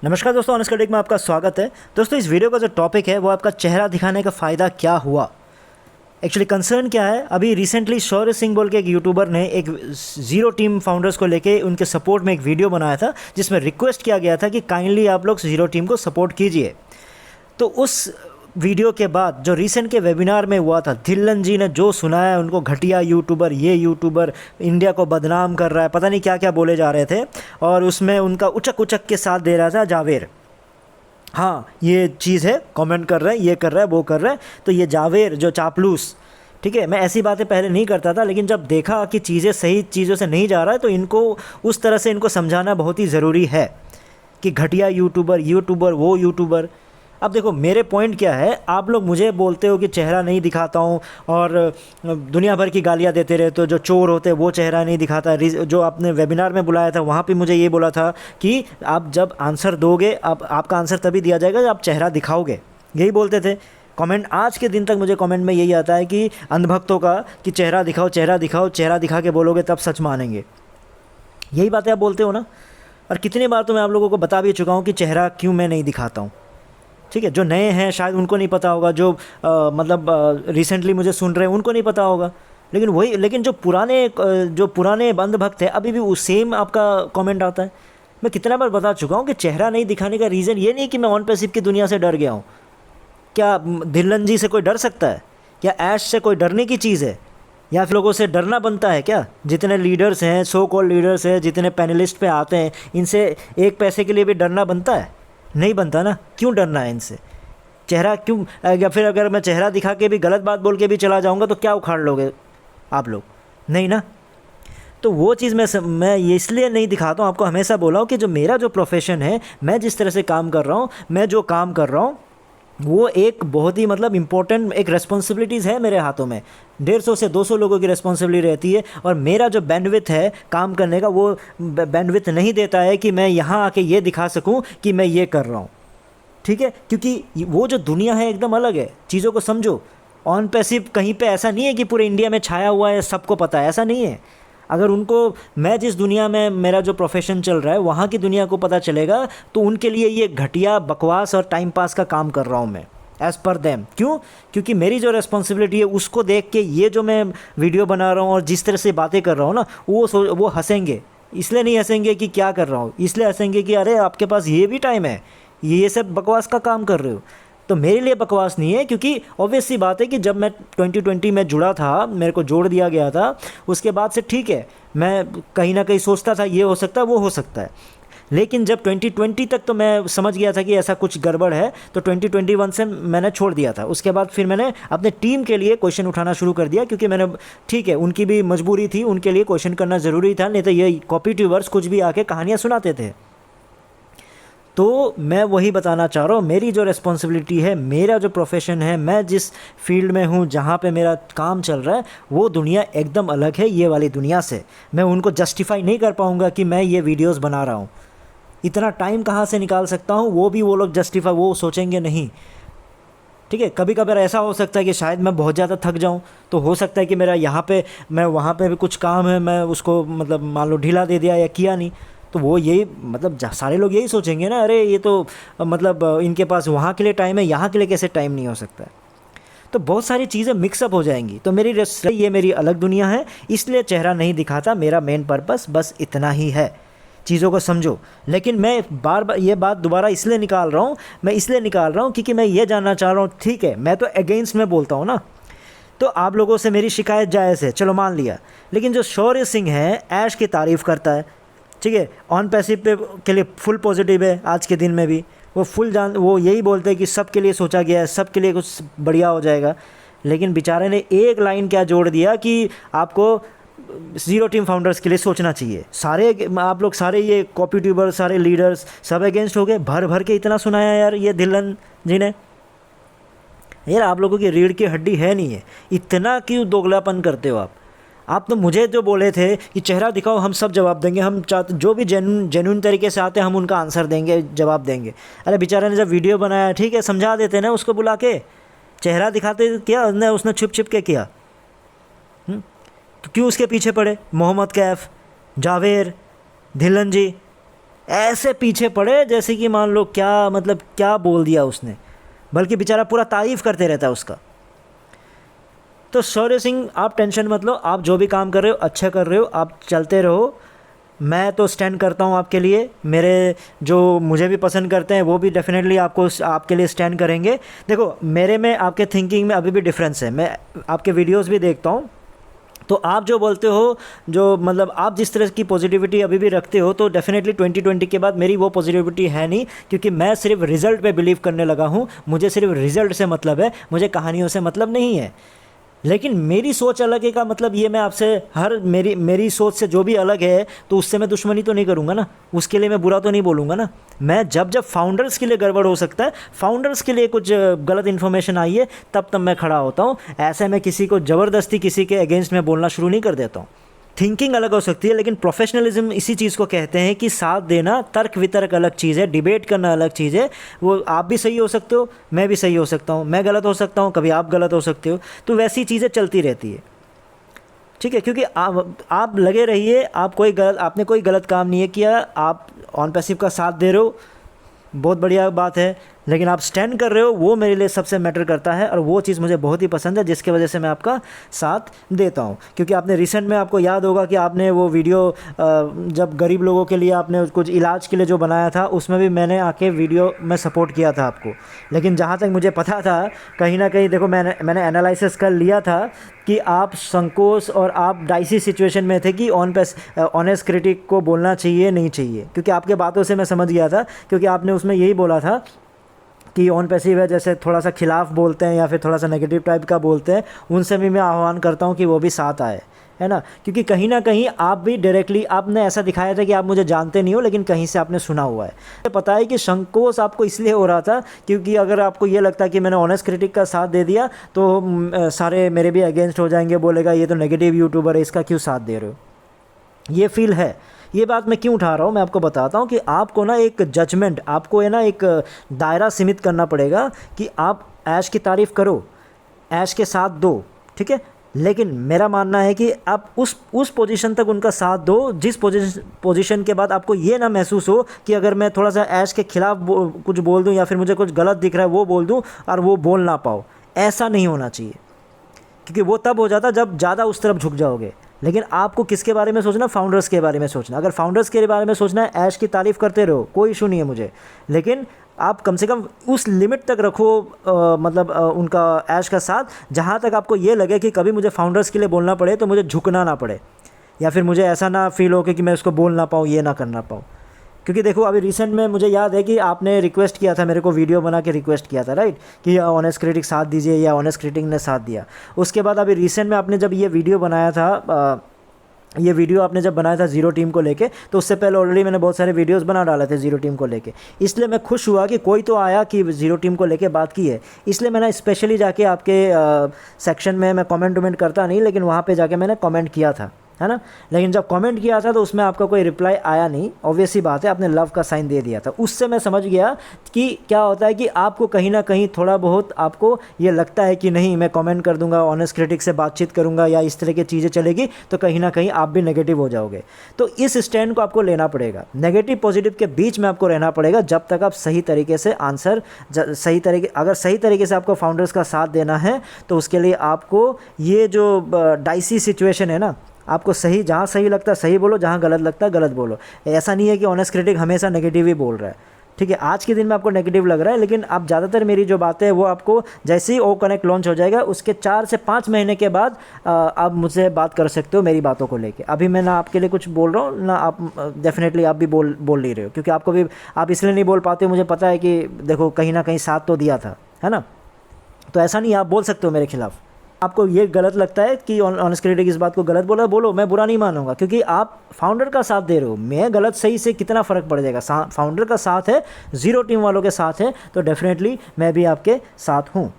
नमस्कार दोस्तों, honest critic में आपका स्वागत है। दोस्तों, इस वीडियो का जो टॉपिक है वो आपका चेहरा दिखाने का फ़ायदा क्या हुआ। एक्चुअली कंसर्न क्या है, अभी रिसेंटली शौर्य सिंह बोल के एक यूट्यूबर ने एक ज़ीरो टीम फाउंडर्स को लेके उनके सपोर्ट में एक वीडियो बनाया था जिसमें रिक्वेस्ट किया गया था कि काइंडली आप लोग ज़ीरो टीम को सपोर्ट कीजिए। तो उस वीडियो के बाद जो रिसेंट के वेबिनार में हुआ था, धिल्लन जी ने जो सुनाया उनको, घटिया यूट्यूबर, ये यूट्यूबर इंडिया को बदनाम कर रहा है, पता नहीं क्या क्या बोले जा रहे थे। और उसमें उनका उचक उचक के साथ दे रहा था जावेर। हाँ, ये चीज़ है, कमेंट कर रहा है, ये कर रहा है, वो कर रहा है। तो ये जावेर जो चापलूस, ठीक है, मैं ऐसी बातें पहले नहीं करता था, लेकिन जब देखा कि चीज़ें सही चीज़ों से नहीं जा रहा है तो इनको उस तरह से इनको समझाना बहुत ही ज़रूरी है कि घटिया यूट्यूबर वो यूट्यूबर। अब देखो, मेरे पॉइंट क्या है, आप लोग मुझे बोलते हो कि चेहरा नहीं दिखाता हूँ और दुनिया भर की गालियाँ देते रहते हो, जो चोर होते हैं वो चेहरा नहीं दिखाता। जो आपने वेबिनार में बुलाया था वहाँ पे मुझे ये बोला था कि आप जब आंसर दोगे, आपका आंसर तभी दिया जाएगा जब आप चेहरा दिखाओगे, यही बोलते थे। कमेंट आज के दिन तक मुझे कमेंट में यही आता है कि अंधभक्तों का, कि चेहरा दिखाओ, चेहरा दिखाओ, चेहरा दिखा के बोलोगे तब सच मानेंगे। यही बातें आप बोलते हो ना। और कितनी बार तो मैं आप लोगों को बता भी चुका हूँ कि चेहरा क्यों मैं नहीं दिखाता हूँ, ठीक है। जो नए हैं शायद उनको नहीं पता होगा, जो रिसेंटली मुझे सुन रहे हैं उनको नहीं पता होगा, लेकिन जो पुराने बंद भक्त हैं अभी भी उस सेम आपका कमेंट आता है। मैं कितना बार बता चुका हूँ कि चेहरा नहीं दिखाने का रीज़न ये नहीं कि मैं ऑन पैसिव की दुनिया से डर गया हूँ। क्या धिल्लन जी से कोई डर सकता है? क्या ऐश से कोई डरने की चीज़ है? या फिर लोगों से डरना बनता है क्या? जितने लीडर्स हैं, सो कॉल्ड लीडर्स हैं, जितने पैनलिस्ट पे आते हैं, इनसे एक पैसे के लिए भी डरना बनता है? नहीं बनता ना। क्यों डरना है इनसे? चेहरा क्यों? या फिर अगर मैं चेहरा दिखा के भी गलत बात बोल के भी चला जाऊंगा तो क्या उखाड़ लोगे आप लोग? नहीं ना। तो वो चीज़ मैं ये इसलिए नहीं दिखाता हूँ। आपको हमेशा बोला हूँ कि जो मेरा जो प्रोफेशन है, मैं जिस तरह से काम कर रहा हूँ, मैं जो काम कर रहा हूँ, वो एक बहुत ही इम्पोर्टेंट एक रेस्पॉन्सिबिलिटीज़ है मेरे हाथों में। 150 से 200 लोगों की रेस्पॉन्सिबिलिटी रहती है और मेरा जो बैंडविथ है काम करने का, वो बैंडविथ नहीं देता है कि मैं यहाँ आके ये दिखा सकूँ कि मैं ये कर रहा हूँ, ठीक है। क्योंकि वो जो दुनिया है एकदम अलग है। चीज़ों को समझो। ऑन पैसिव कहीं पे ऐसा नहीं है कि पूरे इंडिया में छाया हुआ है, सबको पता है, ऐसा नहीं है। अगर उनको, मैं जिस दुनिया में मेरा जो प्रोफेशन चल रहा है वहाँ की दुनिया को पता चलेगा तो उनके लिए ये घटिया बकवास और टाइम पास का काम कर रहा हूँ मैं, एज़ पर देम। क्यों? क्योंकि मेरी जो रेस्पॉन्सिबिलिटी है उसको देख के ये जो मैं वीडियो बना रहा हूँ और जिस तरह से बातें कर रहा हूँ ना, वो हंसेंगे। इसलिए नहीं हंसेंगे कि क्या कर रहा हूँ, इसलिए हंसेंगे कि अरे आपके पास ये भी टाइम है, ये सब बकवास का काम कर रहे हो। तो मेरे लिए बकवास नहीं है, क्योंकि ऑब्वियस सी बात है कि जब मैं 2020 में जुड़ा था, मेरे को जोड़ दिया गया था, उसके बाद से ठीक है, मैं कहीं ना कहीं सोचता था ये हो सकता है, वो हो सकता है। लेकिन जब 2020 तक तो मैं समझ गया था कि ऐसा कुछ गड़बड़ है, तो 2021 से मैंने छोड़ दिया था। उसके बाद फिर मैंने अपने टीम के लिए क्वेश्चन उठाना शुरू कर दिया, क्योंकि मैंने, ठीक है, उनकी भी मजबूरी थी, उनके लिए क्वेश्चन करना ज़रूरी था, नहीं तो ये कॉपी ट्यूबर्स कुछ भी आके कहानियाँ सुनाते थे। तो मैं वही बताना चाह रहा हूँ, मेरी जो रिस्पॉन्सिबिलिटी है, मेरा जो प्रोफेशन है, मैं जिस फील्ड में हूँ, जहाँ पे मेरा काम चल रहा है, वो दुनिया एकदम अलग है ये वाली दुनिया से। मैं उनको जस्टिफाई नहीं कर पाऊँगा कि मैं ये वीडियोस बना रहा हूँ। इतना टाइम कहाँ से निकाल सकता हूँ, वो भी वो लोग जस्टिफाई, वो सोचेंगे नहीं, ठीक है। कभी कभार ऐसा हो सकता है कि शायद मैं बहुत ज़्यादा थक जाऊँ, तो हो सकता है कि मेरा यहाँ पे, मैं वहाँ पे भी कुछ काम है, मैं उसको मान लो ढीला दे दिया या किया नहीं, तो वो यही सारे लोग यही सोचेंगे ना, अरे ये तो इनके पास वहाँ के लिए टाइम है, यहाँ के लिए कैसे टाइम नहीं हो सकता है। तो बहुत सारी चीज़ें मिक्सअप हो जाएंगी। तो ये मेरी अलग दुनिया है, इसलिए चेहरा नहीं दिखाता। मेरा मेन पर्पस बस इतना ही है, चीज़ों को समझो। लेकिन मैं बार बार ये बात दोबारा इसलिए निकाल रहा हूँ क्योंकि मैं ये जानना चाह रहा हूँ, ठीक है, मैं तो अगेंस्ट में बोलता हूँ ना, तो आप लोगों से मेरी शिकायत जायज़ है, चलो मान लिया। लेकिन जो शौर्य सिंह है, ऐश की तारीफ़ करता है, ठीक है, ऑन पैसिव पे के लिए फुल पॉजिटिव है, आज के दिन में भी वो यही बोलते हैं कि सबके लिए सोचा गया है, सबके लिए कुछ बढ़िया हो जाएगा। लेकिन बेचारे ने एक लाइन क्या जोड़ दिया कि आपको ज़ीरो टीम फाउंडर्स के लिए सोचना चाहिए। सारे आप लोग, सारे ये कॉपी ट्यूबर, सारे लीडर्स सब अगेंस्ट हो गए। भर भर के इतना सुनाया यार ये धिल्लन जी ने। यार आप लोगों की रीढ़ की हड्डी है नहीं है, इतना क्यों दोगलापन करते हो आप तो मुझे जो बोले थे कि चेहरा दिखाओ, हम सब जवाब देंगे, हम चाहते जो भी जेन्युइन तरीके से आते हैं हम उनका आंसर देंगे, जवाब देंगे। अरे बेचारे ने जब वीडियो बनाया, ठीक है, समझा देते ना उसको बुला के, चेहरा दिखाते क्या उसने छुप छुप के किया। तो क्यों उसके पीछे पड़े? मोहम्मद कैफ, जावेर, धिल्लन जी, ऐसे पीछे पड़े जैसे कि मान लो क्या मतलब क्या बोल दिया उसने, बल्कि बेचारा पूरा तारीफ़ करते रहता है उसका। तो शौर्य सिंह आप टेंशन मत लो, आप जो भी काम कर रहे हो अच्छा कर रहे हो, आप चलते रहो। मैं तो स्टैंड करता हूँ आपके लिए, मेरे जो मुझे भी पसंद करते हैं वो भी डेफिनेटली आपको आपके लिए स्टैंड करेंगे। देखो मेरे में आपके थिंकिंग में अभी भी डिफरेंस है, मैं आपके वीडियोस भी देखता हूँ, तो आप जो बोलते हो, जो मतलब आप जिस तरह की पॉजिटिविटी अभी भी रखते हो, तो डेफिनेटली 2020 के बाद मेरी वो पॉजिटिविटी है नहीं, क्योंकि मैं सिर्फ रिज़ल्ट पे बिलीव करने लगा हूँ। मुझे सिर्फ रिज़ल्ट से मतलब है, मुझे कहानियों से मतलब नहीं है। लेकिन मेरी सोच अलग है का मतलब ये मैं आपसे हर मेरी सोच से जो भी अलग है तो उससे मैं दुश्मनी तो नहीं करूँगा ना, उसके लिए मैं बुरा तो नहीं बोलूँगा ना। मैं जब जब फाउंडर्स के लिए गड़बड़ हो सकता है, फाउंडर्स के लिए कुछ गलत इन्फॉर्मेशन आई है, तब तब मैं खड़ा होता हूँ। ऐसे में किसी को ज़बरदस्ती किसी के अगेंस्ट में बोलना शुरू नहीं कर देता हूँ। थिंकिंग अलग हो सकती है, लेकिन प्रोफेशनलिज्म इसी चीज़ को कहते हैं कि साथ देना, तर्क वितर्क अलग चीज़ है, डिबेट करना अलग चीज़ है। वो आप भी सही हो सकते हो, मैं भी सही हो सकता हूँ, मैं गलत हो सकता हूँ, कभी आप गलत हो सकते हो, तो वैसी चीज़ें चलती रहती है। ठीक है, क्योंकि आप लगे रहिए, आपने कोई गलत काम नहीं है किया, आप ऑन पैसिव का साथ दे रहे हो, बहुत बढ़िया बात है, लेकिन आप स्टैंड कर रहे हो, वो मेरे लिए सबसे मैटर करता है, और वो चीज़ मुझे बहुत ही पसंद है, जिसकी वजह से मैं आपका साथ देता हूँ। क्योंकि आपने रिसेंट में, आपको याद होगा कि आपने वो वीडियो जब गरीब लोगों के लिए आपने कुछ इलाज के लिए जो बनाया था, उसमें भी मैंने आके वीडियो में सपोर्ट किया था आपको। लेकिन जहाँ तक मुझे पता था, कहीं ना कहीं देखो मैंने एनालिसिस कर लिया था कि आप संकोच और आप डाइसी सिचुएशन में थे कि ऑनेस्ट क्रिटिक को बोलना चाहिए नहीं चाहिए, क्योंकि आपके बातों से मैं समझ गया था, क्योंकि आपने उसमें यही बोला था कि ऑन पैसिव है, जैसे थोड़ा सा खिलाफ बोलते हैं या फिर थोड़ा सा नेगेटिव टाइप का बोलते हैं, उनसे भी मैं आह्वान करता हूं कि वो भी साथ आए, है ना। क्योंकि कहीं ना कहीं आप भी डायरेक्टली आपने ऐसा दिखाया था कि आप मुझे जानते नहीं हो, लेकिन कहीं से आपने सुना हुआ है। तो पता है कि संकोच आपको इसलिए हो रहा था क्योंकि अगर आपको ये लगता कि मैंने ऑनेस्ट क्रिटिक का साथ दे दिया तो सारे मेरे भी अगेंस्ट हो जाएंगे, बोलेगा ये तो नेगेटिव यूट्यूबर है, इसका क्यों साथ दे रहे हो। ये फील है। ये बात मैं क्यों उठा रहा हूँ, मैं आपको बताता हूँ कि आपको ना एक जजमेंट, आपको है ना एक दायरा सीमित करना पड़ेगा कि आप ऐश की तारीफ़ करो, ऐश के साथ दो, ठीक है। लेकिन मेरा मानना है कि आप उस पोजीशन तक उनका साथ दो जिस पोजीशन के बाद आपको ये ना महसूस हो कि अगर मैं थोड़ा सा ऐश के खिलाफ कुछ बोल दूँ या फिर मुझे कुछ गलत दिख रहा है वो बोल दूँ और वो बोल ना पाओ। ऐसा नहीं होना चाहिए, क्योंकि वो तब हो जाता जब ज़्यादा उस तरफ झुक जाओगे। लेकिन आपको किसके बारे में सोचना, फाउंडर्स के बारे में सोचना। अगर फाउंडर्स के बारे में सोचना है, ऐश की तारीफ़ करते रहो, कोई इशू नहीं है मुझे, लेकिन आप कम से कम उस लिमिट तक रखो उनका ऐश का साथ, जहाँ तक आपको ये लगे कि कभी मुझे फाउंडर्स के लिए बोलना पड़े तो मुझे झुकना ना पड़े, या फिर मुझे ऐसा ना फील हो कि मैं उसको बोल ना पाऊँ, ये ना करना पाऊँ। क्योंकि देखो अभी रिसेंट में मुझे याद है कि आपने रिक्वेस्ट किया था मेरे को, वीडियो बना के रिक्वेस्ट किया था, राइट, कि ऑनेस्ट क्रिटिक साथ दीजिए, या ऑनेस्ट क्रिटिक ने साथ दिया। उसके बाद अभी रिसेंट में आपने जब ये वीडियो बनाया था, ये वीडियो आपने जब बनाया था ज़ीरो टीम को लेके, तो उससे पहले ऑलरेडी मैंने बहुत सारे वीडियोस बना डाले थे ज़ीरो टीम को लेके। इसलिए मैं खुश हुआ कि कोई तो आया कि ज़ीरो टीम को लेके बात की है, इसलिए मैंने स्पेशली जाके आपके सेक्शन में, मैं कमेंट वमेंट करता नहीं, लेकिन वहाँ पे जाके मैंने कमेंट किया था, है ना। लेकिन जब कमेंट किया था तो उसमें आपका कोई रिप्लाई आया नहीं, ऑब्वियस सी बात है, आपने लव का साइन दे दिया था। उससे मैं समझ गया कि क्या होता है कि आपको कहीं ना कहीं थोड़ा बहुत आपको ये लगता है कि नहीं, मैं कमेंट कर दूंगा, ऑनेस्ट क्रिटिक से बातचीत करूंगा या इस तरह की चीज़ें चलेगी तो कहीं ना कहीं आप भी नेगेटिव हो जाओगे। तो इस स्टैंड को आपको लेना पड़ेगा, नेगेटिव पॉजिटिव के बीच में आपको रहना पड़ेगा, जब तक आप सही तरीके से आंसर अगर सही तरीके से आपको फाउंडर्स का साथ देना है तो उसके लिए आपको ये जो डाइसी सिचुएशन है ना, आपको सही, जहाँ सही लगता है सही बोलो, जहाँ गलत लगता है गलत बोलो। ऐसा नहीं है कि ऑनेस्ट क्रिटिक हमेशा नेगेटिव ही बोल रहा है, ठीक है। आज के दिन में आपको नेगेटिव लग रहा है, लेकिन आप ज़्यादातर मेरी जो बातें हैं वो आपको जैसे ही ओ कनेक्ट लॉन्च हो जाएगा उसके 4 से 5 महीने के बाद आप मुझसे बात कर सकते हो मेरी बातों को लेके। अभी मैं ना आपके लिए कुछ बोल रहा हूँ ना आप डेफिनेटली आप भी बोल नहीं रहे हो, क्योंकि आपको भी आप इसलिए नहीं बोल पाते हो, मुझे पता है कि देखो कहीं ना कहीं साथ तो दिया था, है ना। तो ऐसा नहीं, आप बोल सकते हो मेरे खिलाफ़। आपको ये गलत लगता है कि ऑनेस्ट क्रिटिक इस बात को गलत बोला, बोलो, मैं बुरा नहीं मानूंगा, क्योंकि आप फाउंडर का साथ दे रहे हो। मैं गलत सही से कितना फ़र्क पड़ जाएगा, फाउंडर का साथ है, ज़ीरो टीम वालों के साथ है, तो डेफिनेटली मैं भी आपके साथ हूँ।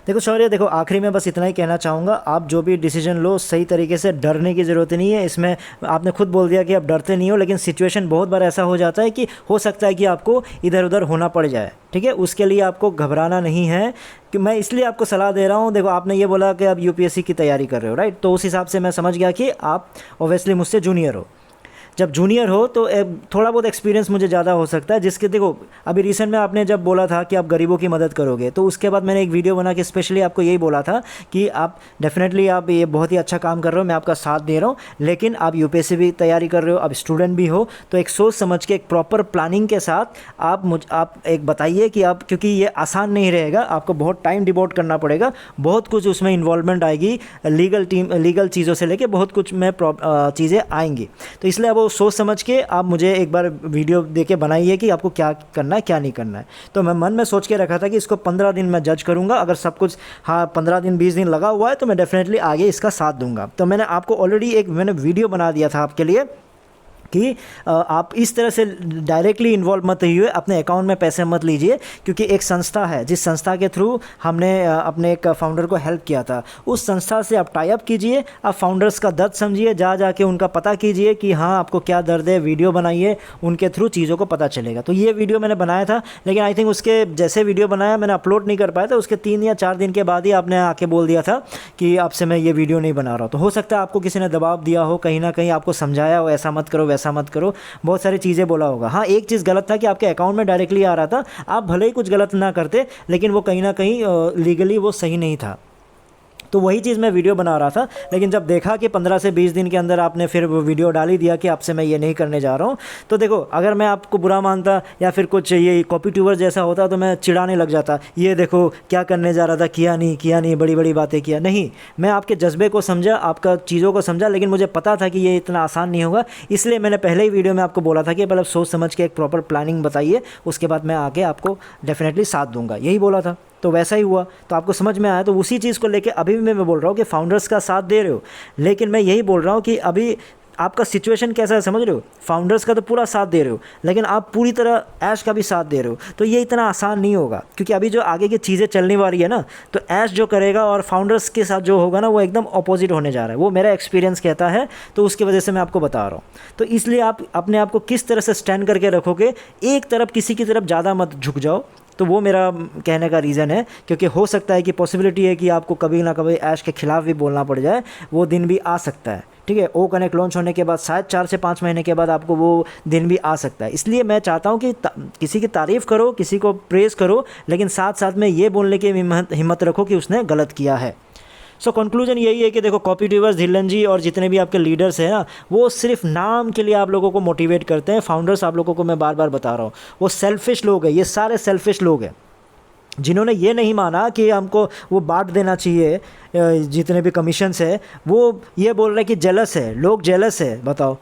देखो शौर्य, देखो आखिरी में बस इतना ही कहना चाहूँगा, आप जो भी डिसीजन लो सही तरीके से, डरने की ज़रूरत नहीं है इसमें। आपने खुद बोल दिया कि आप डरते नहीं हो, लेकिन सिचुएशन बहुत बार ऐसा हो जाता है कि हो सकता है कि आपको इधर उधर होना पड़ जाए, ठीक है। उसके लिए आपको घबराना नहीं है, कि मैं इसलिए आपको सलाह दे रहा हूँ। देखो आपने ये बोला कि आप यूपीएससी की तैयारी कर रहे हो, राइट, तो उस हिसाब से मैं समझ गया कि आप ऑब्वियसली मुझसे जूनियर हो। जब जूनियर हो तो थोड़ा बहुत एक्सपीरियंस मुझे ज़्यादा हो सकता है, जिसके देखो अभी रिसेंट में आपने जब बोला था कि आप गरीबों की मदद करोगे, तो उसके बाद मैंने एक वीडियो बना के स्पेशली आपको यही बोला था कि आप डेफिनेटली आप ये बहुत ही अच्छा काम कर रहे हो, मैं आपका साथ दे रहा हूँ, लेकिन आप यूपीएससी भी तैयारी कर रहे हो, आप स्टूडेंट भी हो, तो एक सोच समझ के एक प्रॉपर प्लानिंग के साथ आप एक बताइए कि आप, क्योंकि ये आसान नहीं रहेगा, आपको बहुत टाइम डिवोट करना पड़ेगा, बहुत कुछ उसमें इन्वॉल्वमेंट आएगी, लीगल चीज़ों से लेके बहुत कुछ में चीज़ें आएंगी। तो इसलिए अब वो सोच समझ के आप मुझे एक बार वीडियो दे के बनाइए कि आपको क्या करना है क्या नहीं करना है। तो मैं मन में सोच के रखा था कि इसको 15 दिन मैं जज करूँगा, अगर सब कुछ हाँ 15 दिन 20 दिन लगा हुआ है तो मैं डेफिनेटली आगे इसका साथ दूंगा। तो मैंने आपको ऑलरेडी मैंने वीडियो बना दिया था आपके लिए कि आप इस तरह से डायरेक्टली इन्वॉल्व मत हुए, अपने अकाउंट में पैसे मत लीजिए, क्योंकि एक संस्था है जिस संस्था के थ्रू हमने अपने एक फाउंडर को हेल्प किया था, उस संस्था से आप टाई अप कीजिए, आप फाउंडर्स का दर्द समझिए, जाके उनका पता कीजिए कि हाँ आपको क्या दर्द है, वीडियो बनाइए, उनके थ्रू चीज़ों को पता चलेगा। तो ये वीडियो मैंने बनाया था, लेकिन आई थिंक उसके जैसे वीडियो बनाया मैंने अपलोड नहीं कर पाया था, उसके 3 या 4 दिन के बाद ही आपने आके बोल दिया था कि आपसे मैं ये वीडियो नहीं बना रहा हूँ। तो हो सकता है आपको किसी ने दबाव दिया हो, कहीं ना कहीं आपको समझाया हो ऐसा मत करो वैसा मत करो, बहुत सारी चीज़ें बोला होगा। हाँ एक चीज़ गलत था कि आपके अकाउंट में डायरेक्टली आ रहा था, आप भले ही कुछ गलत ना करते, लेकिन वो कहीं ना कहीं लीगली वो सही नहीं था। तो वही चीज़ मैं वीडियो बना रहा था, लेकिन जब देखा कि 15 से 20 दिन के अंदर आपने फिर वो वीडियो डाल ही दिया कि आपसे मैं ये नहीं करने जा रहा हूँ, तो देखो अगर मैं आपको बुरा मानता या फिर कुछ ये कॉपी ट्यूबर जैसा होता तो मैं चिढ़ाने लग जाता, ये देखो क्या करने जा रहा था, किया नहीं, बड़ी बड़ी बातें किया। नहीं, मैं आपके जज्बे को समझा, आपका चीज़ों को समझा, लेकिन मुझे पता था कि ये इतना आसान नहीं होगा, इसलिए मैंने पहले ही वीडियो में आपको बोला था कि पहले सोच समझ के एक प्रॉपर प्लानिंग बताइए, उसके बाद मैं आके आपको डेफिनेटली साथ दूंगा, यही बोला था। तो वैसा ही हुआ, तो आपको समझ में आया। तो उसी चीज़ को लेके अभी भी मैं बोल रहा हूँ कि फाउंडर्स का साथ दे रहे हो, लेकिन मैं यही बोल रहा हूँ कि अभी आपका सिचुएशन कैसा है समझ रहे हो, फाउंडर्स का तो पूरा साथ दे रहे हो, लेकिन आप पूरी तरह ऐश का भी साथ दे रहे हो, तो ये इतना आसान नहीं होगा, क्योंकि अभी जो आगे की चीज़ें चलने वाली है ना, तो ऐश जो करेगा और फाउंडर्स के साथ जो होगा ना वो एकदम अपोजिट होने जा रहा है, वो मेरा एक्सपीरियंस कहता है, तो उसकी वजह से मैं आपको बता रहा हूँ। तो इसलिए आप अपने आप को किस तरह से स्टैंड करके रखोगे, एक तरफ किसी की तरफ ज़्यादा मत झुक जाओ, तो वो मेरा कहने का रीज़न है, क्योंकि हो सकता है कि पॉसिबिलिटी है कि आपको कभी ना कभी ऐश के खिलाफ भी बोलना पड़ जाए, वो दिन भी आ सकता है। ठीक है, ओ कनेक्ट लॉन्च होने के बाद शायद 4 से 5 महीने के बाद आपको वो दिन भी आ सकता है। इसलिए मैं चाहता हूँ कि किसी की तारीफ़ करो, किसी को प्रेज़ करो, लेकिन साथ साथ में ये बोलने की हिम्मत रखो कि उसने गलत किया है। सो कंक्लूजन यही है कि देखो कॉपी ट्यूबर्स, धिल्लन जी और जितने भी आपके लीडर्स हैं ना, वो सिर्फ नाम के लिए आप लोगों को मोटिवेट करते हैं। फाउंडर्स आप लोगों को मैं बार बार बता रहा हूँ, वो सेल्फिश लोग हैं, ये सारे सेल्फिश लोग हैं जिन्होंने ये नहीं माना कि हमको वो बांट देना चाहिए जितने भी कमीशंस है, वो ये बोल रहे हैं कि जेलस है, लोग जेलस है। बताओ,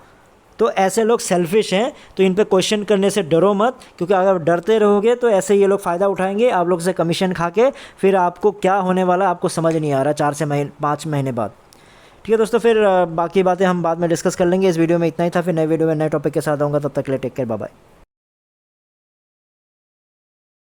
तो ऐसे लोग सेल्फिश हैं, तो इन पे क्वेश्चन करने से डरो मत, क्योंकि अगर डरते रहोगे तो ऐसे ये लोग फ़ायदा उठाएंगे आप लोग से कमीशन खा के, फिर आपको क्या होने वाला आपको समझ नहीं आ रहा 4 से 5 महीने बाद। ठीक है दोस्तों, फिर बाकी बातें हम बाद में डिस्कस कर लेंगे। इस वीडियो में इतना ही था, फिर नए वीडियो में नए टॉपिक के साथ आऊँगा, तब तक के लिए टेक केयर, बाय बाय।